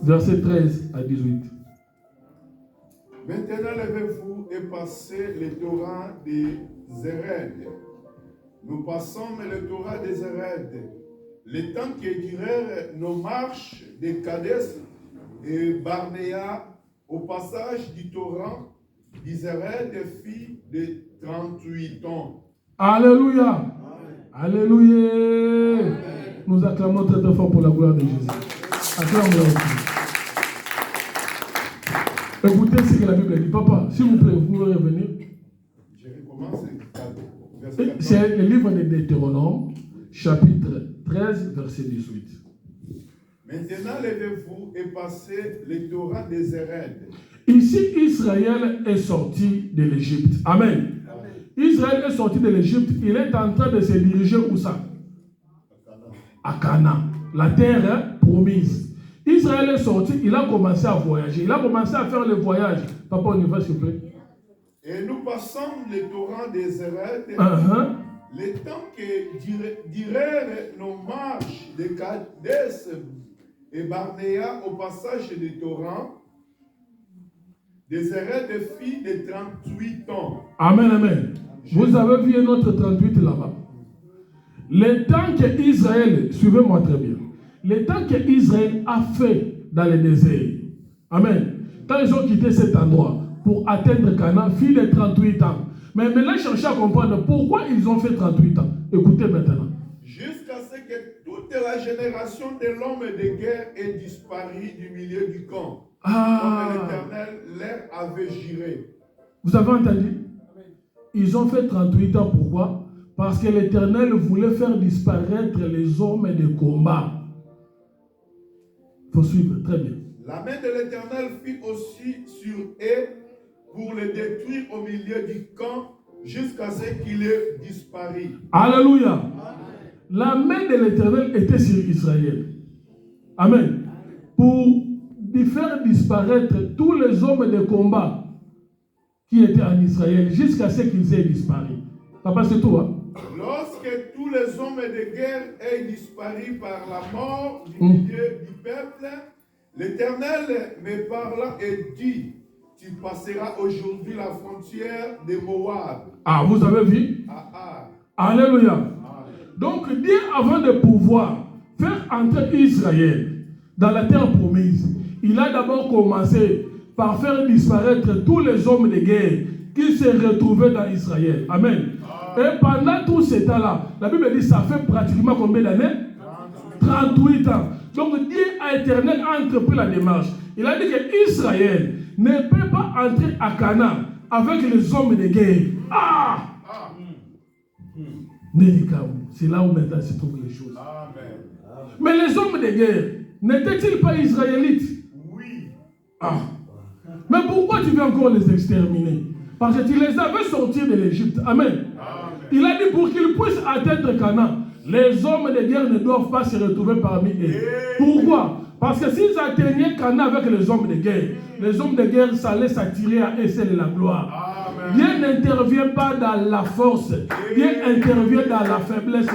versets 13 à 18. Maintenant, levez-vous et passez le torrent des Zéred. Nous passons le torrent des Zéred. Le temps que durèrent nos marches de Kadès et Barnéa au passage du torrent d'Israël des filles de 38 ans. Alléluia. Alléluia. Amen. Nous acclamons très fort pour la gloire de Jésus. Acclamons-le aussi. Écoutez ce que la Bible dit. Papa, s'il vous plaît, vous pouvez revenir. Je recommence. C'est le livre de Deutéronome, chapitre 13, verset 18. Maintenant, levez-vous et passez le torrent des Zéred. Ici, Israël est sorti de l'Égypte. Amen. Israël est sorti de l'Égypte. Il est en train de se diriger où ça? À Canaan, la terre promise. Israël est sorti, il a commencé à voyager. Il a commencé à faire le voyage. Papa, on y va, s'il vous plaît. Et nous passons le torrent des Zéred. Le temps que durèrent nos marches de Kadès et Barnéa au passage du torrent, des Zéred des filles de 38 ans. Amen, amen. Vous avez vu notre 38 là-bas. Le temps que Israël, suivez-moi très bien, le temps que Israël a fait dans le désert, amen, quand ils ont quitté cet endroit pour atteindre Canaan, filles de 38 ans. Mais maintenant, cherchez à comprendre pourquoi ils ont fait 38 ans. Écoutez maintenant. Jusqu'à ce que toute la génération de l'homme de guerre ait disparu du milieu du camp. Comme l'Éternel leur avait juré. Vous avez entendu? Ils ont fait 38 ans. Pourquoi? Parce que l'Éternel voulait faire disparaître les hommes de combat. Il faut suivre, très bien. La main de l'Éternel fut aussi sur eux pour les détruire au milieu du camp jusqu'à ce qu'il ait disparu. Alléluia. Amen. La main de l'Éternel était sur Israël. Amen. Pour faire disparaître tous les hommes de combat qui étaient en Israël jusqu'à ce qu'ils aient disparu. Papa, c'est tout, hein? Lorsque tous les hommes de guerre aient disparu par la mort du milieu du peuple, l'Éternel me parla et dit: tu passeras aujourd'hui la frontière de Moab. Ah, vous avez vu? Alléluia. Donc, Dieu, avant de pouvoir faire entrer Israël dans la terre promise, il a d'abord commencé par faire disparaître tous les hommes de guerre qui se retrouvaient dans Israël. Amen. Et pendant tout ce temps-là, la Bible dit ça fait pratiquement combien d'années? 38 ans. Donc Dieu a éternel a entrepris la démarche. Il a dit que Israël ne peut pas entrer à Canaan avec les hommes de guerre. Ah! C'est là où maintenant se trouvent les choses. Amen. Mais les hommes de guerre n'étaient-ils pas israélites? Oui. Ah. Mais pourquoi tu veux encore les exterminer? Parce que tu les avais sortis de l'Égypte. Amen. Amen. Il a dit pour qu'ils puissent atteindre Canaan, les hommes de guerre ne doivent pas se retrouver parmi eux. Pourquoi? Parce que s'ils atteignaient Canaan avec les hommes de guerre, ça allait s'attirer à eux, c'est de la gloire. Amen. Dieu n'intervient pas dans la force, Dieu intervient dans la faiblesse.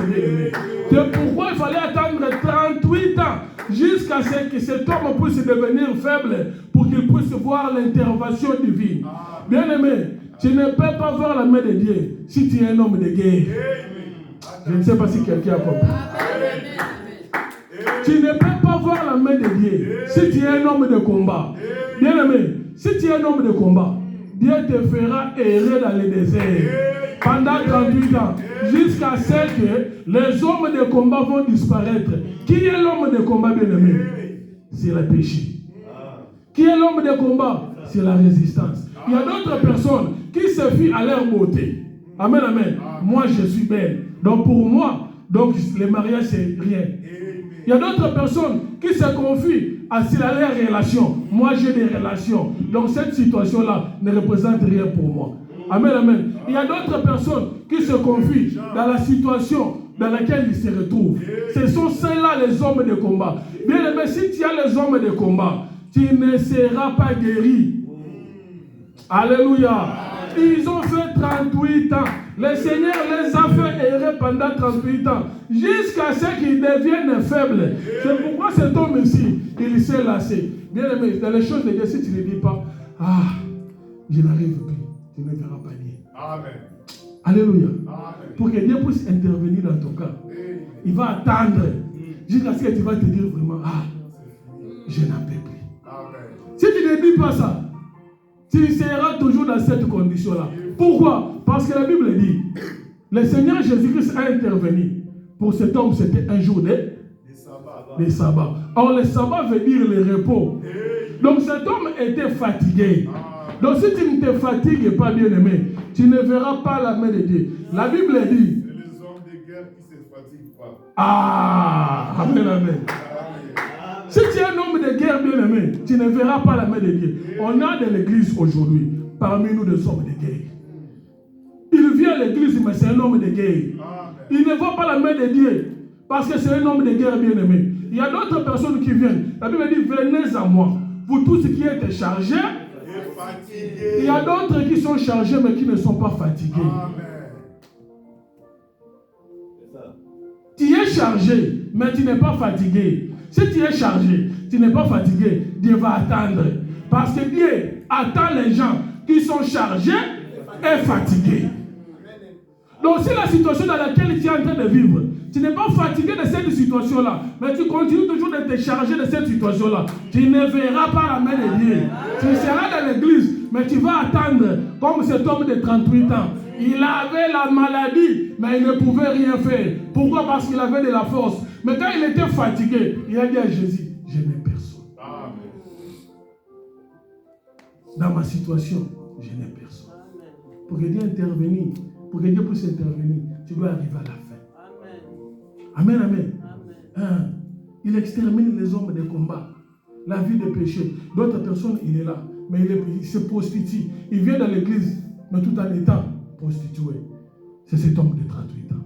C'est pourquoi il fallait attendre 38 ans jusqu'à ce que cet homme puisse devenir faible pour qu'il puisse voir l'intervention divine. Bien-aimé, tu ne peux pas voir la main de Dieu si tu es un homme de guerre. Je ne sais pas si quelqu'un a compris. Tu ne peux pas voir la main de Dieu si tu es un homme de combat. Bien-aimé, si tu es un homme de combat, Dieu te fera errer dans le désert pendant 38 ans jusqu'à ce que les hommes de combat vont disparaître. Qui est l'homme de combat, bien-aimé? C'est le péché. Qui est l'homme de combat? C'est la résistance. Il y a d'autres personnes qui se fient à leur beauté. Amen, amen. Moi, je suis belle. Donc, pour moi, le mariage, c'est rien. Il y a d'autres personnes qui se confient à leurs relations. Moi, j'ai des relations. Donc, cette situation-là ne représente rien pour moi. Amen, amen. Il y a d'autres personnes qui se confient dans la situation dans laquelle ils se retrouvent. Ce sont ceux-là les hommes de combat. Bien aimé, si tu as les hommes de combat, tu ne seras pas guéri. Alléluia. Ils ont fait 38 ans. Le Seigneur les a fait errer pendant 38 ans. Jusqu'à ce qu'ils deviennent faibles. C'est pourquoi cet homme ici, il s'est lassé. Bien aimé, dans les choses de Dieu, si tu ne dis pas, je n'arrive plus, tu ne verras pas Dieu. Amen. Alléluia. Amen. Pour que Dieu puisse intervenir dans ton cas, il va attendre jusqu'à ce que tu vas te dire vraiment, je n'en peux plus. Amen. Si tu ne dis pas ça, tu seras toujours dans cette condition-là. Pourquoi? Parce que la Bible dit, le Seigneur Jésus-Christ a intervenu. Pour cet homme, c'était un jour de sabbat. Or, le sabbat veut dire le repos. Donc, cet homme était fatigué. Donc, si tu ne te fatigues pas, bien-aimé, tu ne verras pas la main de Dieu. La Bible dit... C'est les hommes de guerre qui ne se fatiguent pas. Amen, amen. Si tu es un homme de guerre, bien-aimé, tu ne verras pas la main de Dieu. On a de l'église aujourd'hui, parmi nous des hommes de guerre. Il vient à l'église, mais c'est un homme de guerre. Il ne voit pas la main de Dieu, parce que c'est un homme de guerre, bien-aimé. Il y a d'autres personnes qui viennent. La Bible dit, venez à moi, vous tous qui êtes chargés. Il y a d'autres qui sont chargés, mais qui ne sont pas fatigués. Tu es chargé, mais tu n'es pas fatigué. Si tu es chargé, tu n'es pas fatigué, Dieu va attendre. Parce que Dieu attend les gens qui sont chargés et fatigués. Donc si la situation dans laquelle tu es en train de vivre, tu n'es pas fatigué de cette situation-là, mais tu continues toujours de te charger de cette situation-là, tu ne verras pas la main de Dieu. Tu seras dans l'église, mais tu vas attendre, comme cet homme de 38 ans. Il avait la maladie, mais il ne pouvait rien faire. Pourquoi? Parce qu'il avait de la force. Mais quand il était fatigué, il a dit à Jésus, je n'ai personne. Dans ma situation, je n'ai personne. Pour que Dieu intervienne, pour que Dieu puisse intervenir, tu dois arriver à la fin. Amen, amen. Il extermine les hommes de combat, la vie de péché. D'autres personnes, il est là, mais il se prostitue. Il vient dans l'église, mais tout en étant prostitué. C'est cet homme de 38 ans.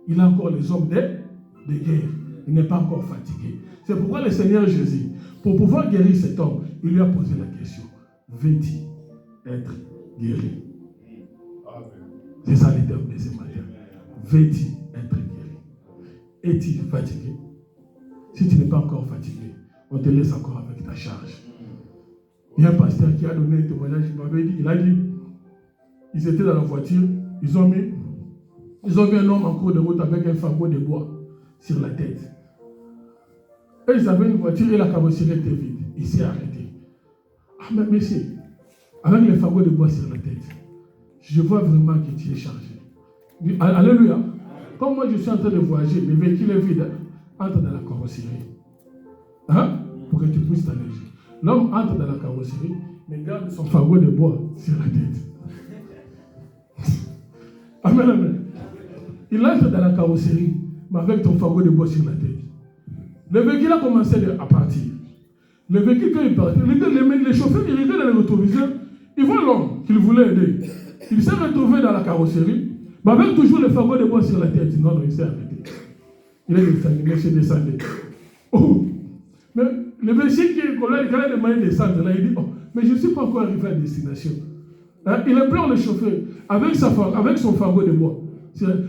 Il a encore les hommes de guerre. Il n'est pas encore fatigué. C'est pourquoi le Seigneur Jésus, pour pouvoir guérir cet homme, il lui a posé la question. Veux-tu être guéri? C'est ça le terme de ce matin. Veux-tu être guéri? Es-tu fatigué? Si tu n'es pas encore fatigué, on te laisse encore avec ta charge. Il y a un pasteur qui a donné un témoignage, il a dit, ils étaient dans la voiture, ils ont vu un homme en cours de route avec un fagot de bois sur la tête. Et ils avaient une voiture et la carrosserie était vide. Il s'est arrêté. Mais monsieur, avec le fagot de bois sur la tête, je vois vraiment que tu es chargé. Alléluia. Comme moi je suis en train de voyager, le véhicule est vide. entre dans la carrosserie. Hein? Pour que tu puisses t'alléger. L'homme entre dans la carrosserie, mais garde son fagot de bois sur la tête. Amen, amen. Il entre dans la carrosserie, mais avec ton fagot de bois sur la tête. Le véhicule a commencé à partir. Le véhicule, quand il partit, les chauffeurs, ils regardent dans le rétroviseur, ils voient l'homme qu'ils voulaient aider. Il s'est retrouvé dans la carrosserie, mais avec toujours le fagot de bois sur la tête. Non, il s'est arrêté. Il est descendu, il s'est descendu. Oh! Mais le monsieur qui est là, il a demandé de descendre là, il dit, oh, mais je ne suis pas encore arrivé à destination. Hein? Il implore le chauffeur avec son fagot de bois.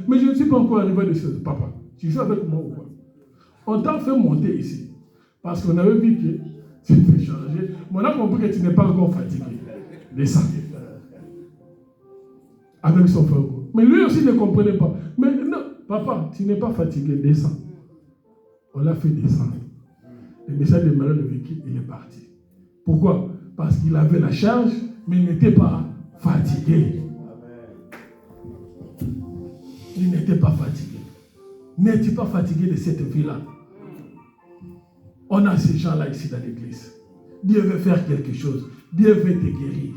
Mais je ne suis pas encore arrivé à destination. Papa, tu joues avec moi ou quoi? On t'a fait monter ici. Parce qu'on avait vu que tu peux changer. Mais on a compris que tu n'es pas encore fatigué. Descends. Avec son fagot. Mais lui aussi ne comprenait pas. Mais non, papa, tu n'es pas fatigué, descends. On l'a fait descendre. Le message de Marie, le véhicule, il est parti. Pourquoi? Parce qu'il avait la charge, mais il n'était pas fatigué. Il n'était pas fatigué. N'es-tu pas fatigué de cette vie-là? On a ces gens-là ici dans l'église. Dieu veut faire quelque chose. Dieu veut te guérir.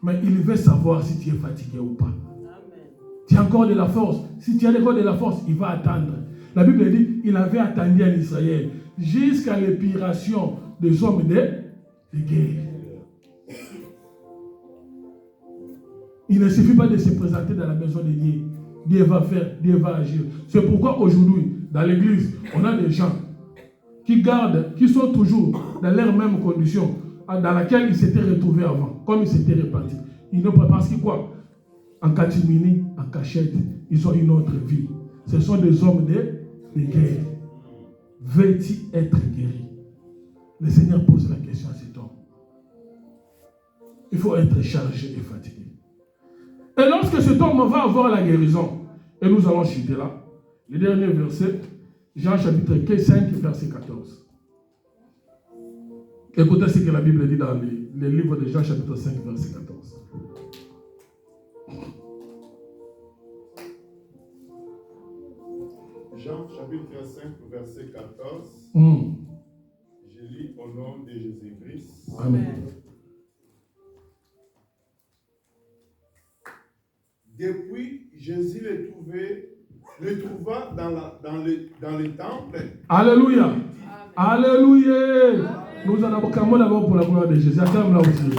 Mais il veut savoir si tu es fatigué ou pas. Tu as encore de la force. Si tu as encore de la force, il va attendre. La Bible dit, il avait attendu en Israël jusqu'à l'épiration des hommes de guerre. Il ne suffit pas de se présenter dans la maison de Dieu. Dieu va faire, Dieu va agir. C'est pourquoi aujourd'hui, dans l'église, on a des gens qui gardent, qui sont toujours dans leurs mêmes conditions dans laquelle ils s'étaient retrouvés avant, comme ils s'étaient répartis. Ils n'ont pas, parce que quoi? En catimini, en cachette, ils ont une autre vie. Ce sont des hommes de guerre. Veux-tu être guéri? Le Seigneur pose la question à cet homme. Il faut être chargé et fatigué. Et lorsque cet homme va avoir la guérison, et nous allons citer là, le dernier verset, Jean chapitre 5, verset 14. Écoutez ce que la Bible dit dans le livre de Jean chapitre 5, verset 14. Jean chapitre 5, verset 14. Je lis au nom de Jésus-Christ. Amen. Depuis, Jésus le trouva dans le temple. Alléluia. Alléluia. Nous en avons d'abord pour la gloire de Jésus. Attends là aussi.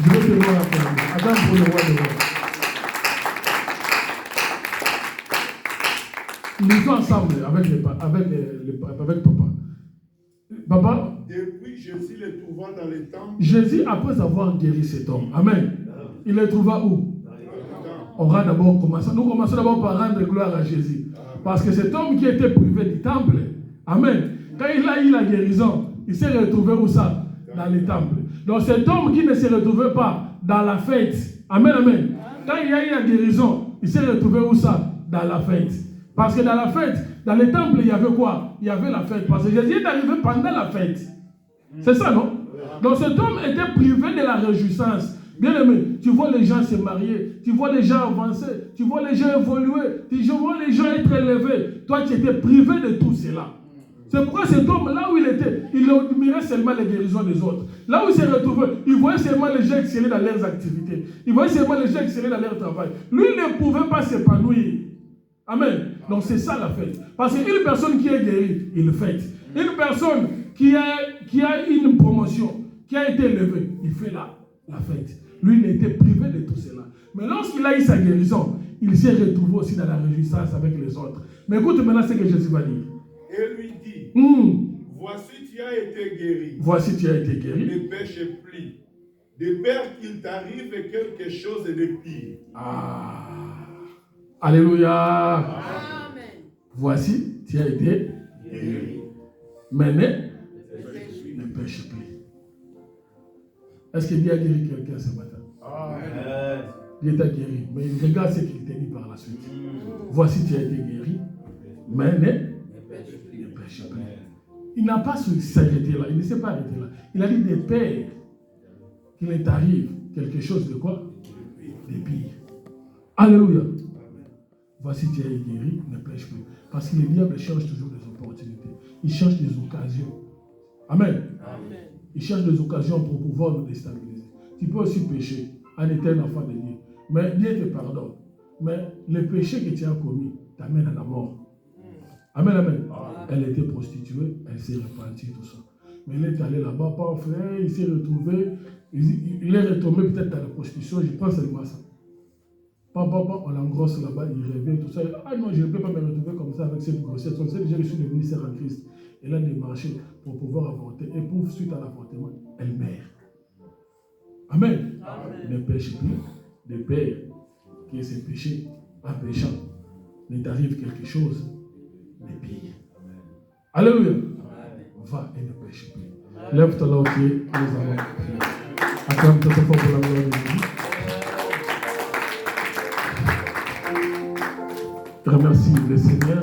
Je vais te voir après. Attends pour le roi de roi. Nous sommes ensemble avec papa. Papa. Depuis, Jésus le trouva dans le temple. Jésus, après avoir guéri cet homme, amen. Il le trouva où? On va d'abord commencer. Nous commençons d'abord par rendre gloire à Jésus. Parce que cet homme qui était privé du temple, amen, quand il a eu la guérison, il s'est retrouvé où ça? Dans le temple. Donc cet homme qui ne se retrouvait pas dans la fête, amen, amen, quand il a eu la guérison, il s'est retrouvé où ça? Dans la fête. Parce que dans la fête, dans le temple, il y avait quoi? Il y avait la fête. Parce que Jésus est arrivé pendant la fête. C'est ça, non? Donc cet homme était privé de la réjouissance. Bien aimé, tu vois les gens se marier, tu vois les gens avancer, tu vois les gens évoluer, tu vois les gens être élevés. Toi, tu étais privé de tout cela. C'est pourquoi cet homme, là où il était, il admirait seulement les guérisons des autres. Là où il s'est retrouvé, il voyait seulement les gens exceller dans leurs activités. Il voyait seulement les gens exceller dans leur travail. Lui, il ne pouvait pas s'épanouir. Amen. Donc c'est ça la fête. Parce qu'une personne qui est guérie, il fête. Une personne qui a une promotion, qui a été élevée, il fait la fête. Lui, il était privé de tout cela. Mais lorsqu'il a eu sa guérison, il s'est retrouvé aussi dans la réjouissance avec les autres. Mais écoute maintenant ce que Jésus va dire. Et lui dit, voici tu as été guéri. Voici tu as été guéri. Ne pêche plus. De peur qu'il t'arrive quelque chose de pire. Alléluia. Amen. Voici tu as été guéri. Mais ne pêche plus. Est-ce que Dieu a guéri quelqu'un ce matin? Dieu t'a guéri. Mais regarde ce qu'il t'a dit par la suite. Voici tu as été guéri. Mais ne pêche plus. Il n'a pas s'arrêté là. Il ne s'est pas arrêté là. Il a dit de peur qu'il t'arrive quelque chose de quoi? De pire. Alléluia. Voici tu es guéri, ne pêche plus. Parce que le diable cherche toujours des opportunités. il cherche des occasions. Amen. Amen. Il cherche des occasions pour pouvoir nous déstabiliser. Tu peux aussi pécher en étant un enfant de Dieu. Mais Dieu te pardonne. Mais le péché que tu as commis t'amène à la mort. Amen, amen. Elle était prostituée, elle s'est repentie, tout ça. Mais elle est allée là-bas, pas frère, il s'est retrouvé, il est retombé peut-être dans la prostitution, je pense seulement ça. Papa, on l'engrosse là-bas, il rêvait, tout ça. Ah non, je ne peux pas me retrouver comme ça avec cette grossesse. On sait déjà que je suis devenu sœur en Christ. Elle a démarché pour pouvoir avorter. Et pour suite à l'avortement, elle meurt. Amen. Amen. Ne pêche plus. Le Père qui est ses péchés, en péchant, ne t'arrive quelque chose, ne pire. Alléluia. Va et ne pêche plus. Lève-toi là où tu es, nous allons prier. Acclame-toi fort pour la gloire de Dieu. Je remercie le Seigneur.